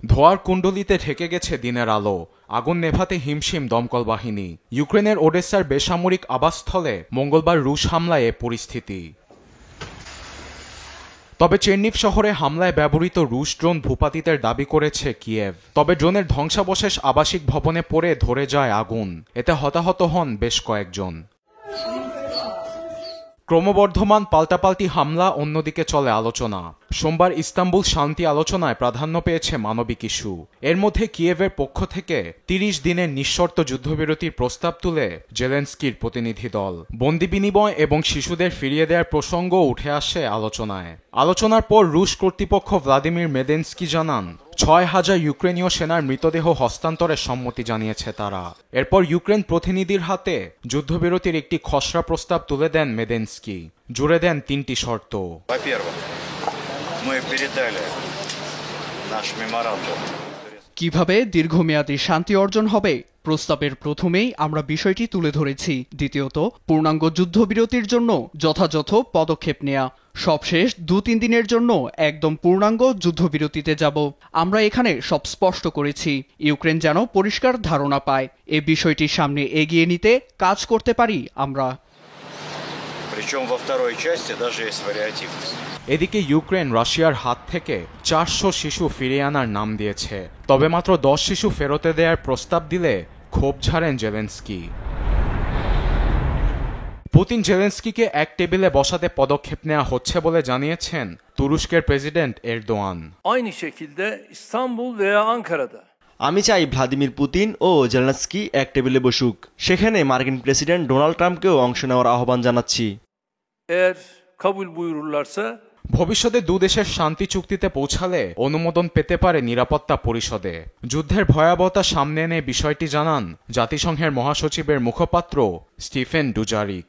ধোঁয়ার কুণ্ডলিতে ঢেকে গেছে দিনের আলো, আগুন নেভাতে হিমশিম দমকল বাহিনী। ইউক্রেনের ওডেসার বেসামরিক আবাসস্থলে মঙ্গলবার রুশ হামলায় এ পরিস্থিতি। তবে চেরনিভ শহরে হামলায় ব্যবহৃত রুশ ড্রোন ভূপাতিতের দাবি করেছে কিয়েভ। তবে ড্রোনের ধ্বংসাবশেষ আবাসিক ভবনে পড়ে ধরে যায় আগুন, এতে হতাহত হন বেশ কয়েকজন। ক্রমবর্ধমান পাল্টাপাল্টি হামলা অন্যদিকে চলে আলোচনা। সোমবার ইস্তাম্বুল শান্তি আলোচনায় প্রাধান্য পেয়েছে মানবিক ইস্যু। এর মধ্যে কিয়েভের পক্ষ থেকে ৩০ দিনের নিঃশর্ত যুদ্ধবিরতির প্রস্তাব তুলে জেলেনস্কির প্রতিনিধি দল। বন্দি বিনিময় এবং শিশুদের ফিরিয়ে দেওয়ার প্রসঙ্গও উঠে আসে আলোচনায়। আলোচনার পর রুশ কর্তৃপক্ষ ভ্লাদিমির মেদেনস্কি জানান ৬,০০০ ইউক্রেনীয় সেনার মৃতদেহ হস্তান্তরের সম্মতি জানিয়েছে তারা। এরপর ইউক্রেন প্রতিনিধির হাতে যুদ্ধবিরতির একটি খসড়া প্রস্তাব তুলে দেন মেদেনস্কি। জুড়ে দেন ৩টি শর্ত। কিভাবে দীর্ঘমেয়াদী শান্তি অর্জন হবে, প্রস্তাবের প্রথমেই আমরা বিষয়টি তুলে ধরেছি। দ্বিতীয়ত, পূর্ণাঙ্গ যুদ্ধবিরতির জন্য যথাযথ পদক্ষেপ নেয়া। সবশেষ ২-৩ দিনের জন্য একদম পূর্ণাঙ্গ যুদ্ধবিরতিতে যাব। আমরা এখানে সব স্পষ্ট করেছি, ইউক্রেন যেন পরিষ্কার ধারণা পায় এ বিষয়টি সামনে এগিয়ে নিতে কাজ করতে পারি আমরা। এদিকে ইউক্রেন রাশিয়ার হাত থেকে ৪০০ শিশু ফিরিয়ে আনার নাম দিয়েছে। তবে মাত্র ১০ শিশু ফেরতে দেওয়ার প্রস্তাব দিলে ক্ষোভ ঝাড়েন জেলেনস্কি। পুতিন জেলেনস্কিকে এক টেবিলে বসাতে পদক্ষেপ নেওয়া হচ্ছে বলে জানিয়েছেন তুরস্কের প্রেসিডেন্ট এরদোয়ান। আমি চাই ভ্লাদিমির পুতিন ও জেলেনস্কি এক টেবিলে বসুক। সেখানে মার্কিন প্রেসিডেন্ট ডোনাল্ড ট্রাম্পকেও অংশ নেওয়ার আহ্বান জানাচ্ছি। ভবিষ্যতে দুদেশের শান্তি চুক্তিতে পৌঁছালে অনুমোদন পেতে পারে নিরাপত্তা পরিষদে। যুদ্ধের ভয়াবহতা সামনে এনে বিষয়টি জানান জাতিসংঘের মহাসচিবের মুখপাত্র Stephen Dujarric.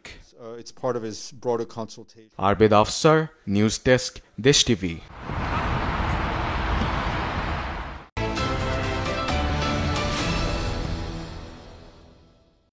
Arbed Afsar, news desk, Desh TV.